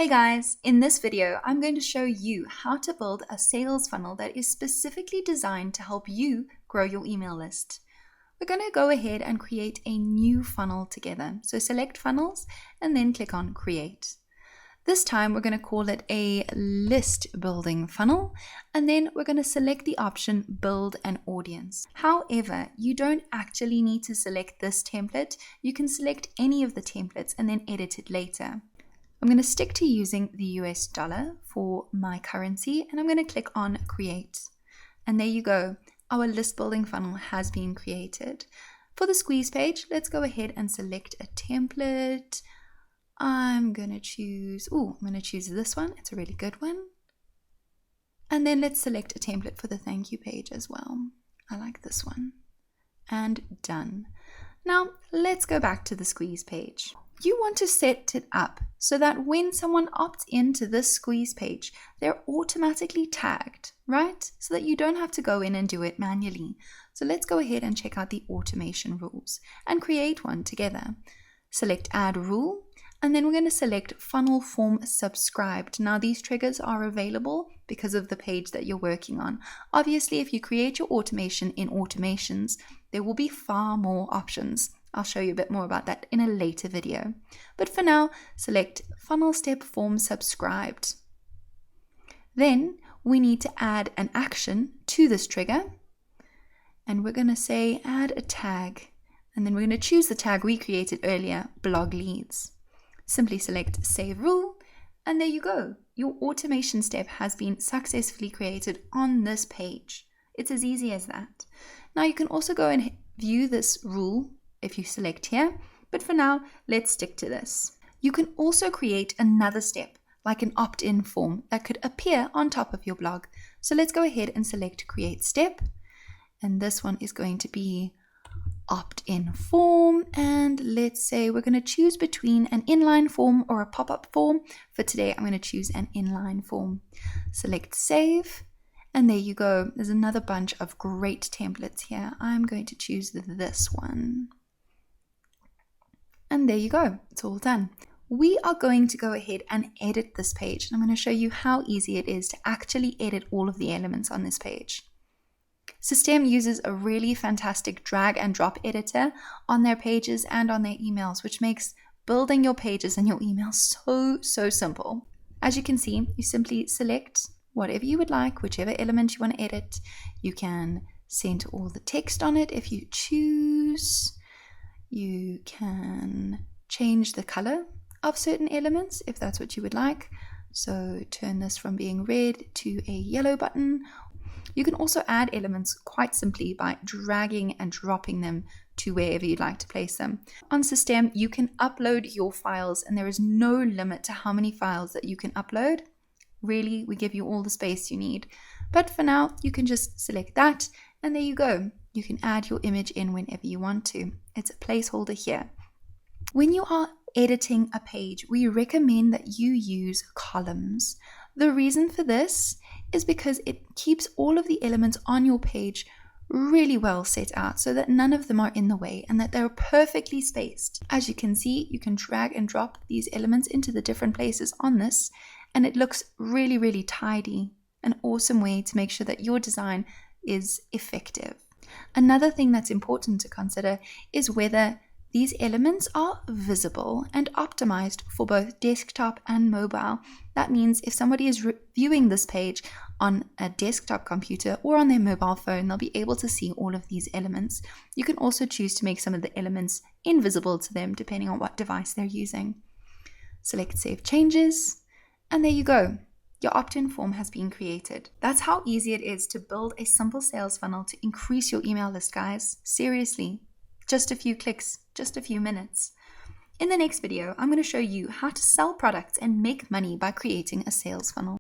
Hey guys, in this video, I'm going to show you how to build a sales funnel that is specifically designed to help you grow your email list. We're going to go ahead and create a new funnel together. So select funnels and then click on create. This time we're going to call it a list building funnel, and then we're going to select the option build an audience. However, you don't actually need to select this template. You can select any of the templates and then edit it later. I'm going to stick to using the US dollar for my currency, and I'm going to click on create. And there you go. Our list building funnel has been created. For the squeeze page, let's go ahead and select a template. I'm going to choose this one. It's a really good one. And then let's select a template for the thank you page as well. I like this one. And done. Now let's go back to the squeeze page. You want to set it up so that when someone opts into this squeeze page, they're automatically tagged, right? So that you don't have to go in and do it manually. So let's go ahead and check out the automation rules and create one together. Select add rule, and then we're going to select funnel form subscribed. Now these triggers are available because of the page that you're working on. Obviously, if you create your automation in automations, there will be far more options. I'll show you a bit more about that in a later video. But for now, select funnel step form subscribed. Then we need to add an action to this trigger. And we're going to say add a tag. And then we're going to choose the tag we created earlier, blog leads. Simply select save rule. And there you go. Your automation step has been successfully created on this page. It's as easy as that. Now you can also go and view this rule if you select here, but for now, let's stick to this. You can also create another step, like an opt-in form that could appear on top of your blog. So let's go ahead and select create step. And this one is going to be opt-in form. And let's say we're going to choose between an inline form or a pop-up form. For today, I'm going to choose an inline form. Select save. And there you go. There's another bunch of great templates here. I'm going to choose this one. And there you go. It's all done. We are going to go ahead and edit this page. And I'm going to show you how easy it is to actually edit all of the elements on this page. System uses a really fantastic drag and drop editor on their pages and on their emails, which makes building your pages and your emails so simple. As you can see, you simply select whatever you would like, whichever element you want to edit. You can center all the text on it if you choose. You can change the color of certain elements if that's what you would like. So turn this from being red to a yellow button. You can also add elements quite simply by dragging and dropping them to wherever you'd like to place them. On System, you can upload your files, and there is no limit to how many files that you can upload. Really, we give you all the space you need. But for now, you can just select that, and there you go. You can add your image in whenever you want to. It's a placeholder here. When you are editing a page, we recommend that you use columns. The reason for this is because it keeps all of the elements on your page really well set out so that none of them are in the way and that they're perfectly spaced. As you can see, you can drag and drop these elements into the different places on this, and it looks really tidy. An awesome way to make sure that your design is effective. Another thing that's important to consider is whether these elements are visible and optimized for both desktop and mobile. That means if somebody is viewing this page on a desktop computer or on their mobile phone, they'll be able to see all of these elements. You can also choose to make some of the elements invisible to them depending on what device they're using. Select Save Changes, and there you go. Your opt-in form has been created. That's how easy it is to build a simple sales funnel to increase your email list, guys. Seriously, just a few clicks, just a few minutes. In the next video, I'm going to show you how to sell products and make money by creating a sales funnel.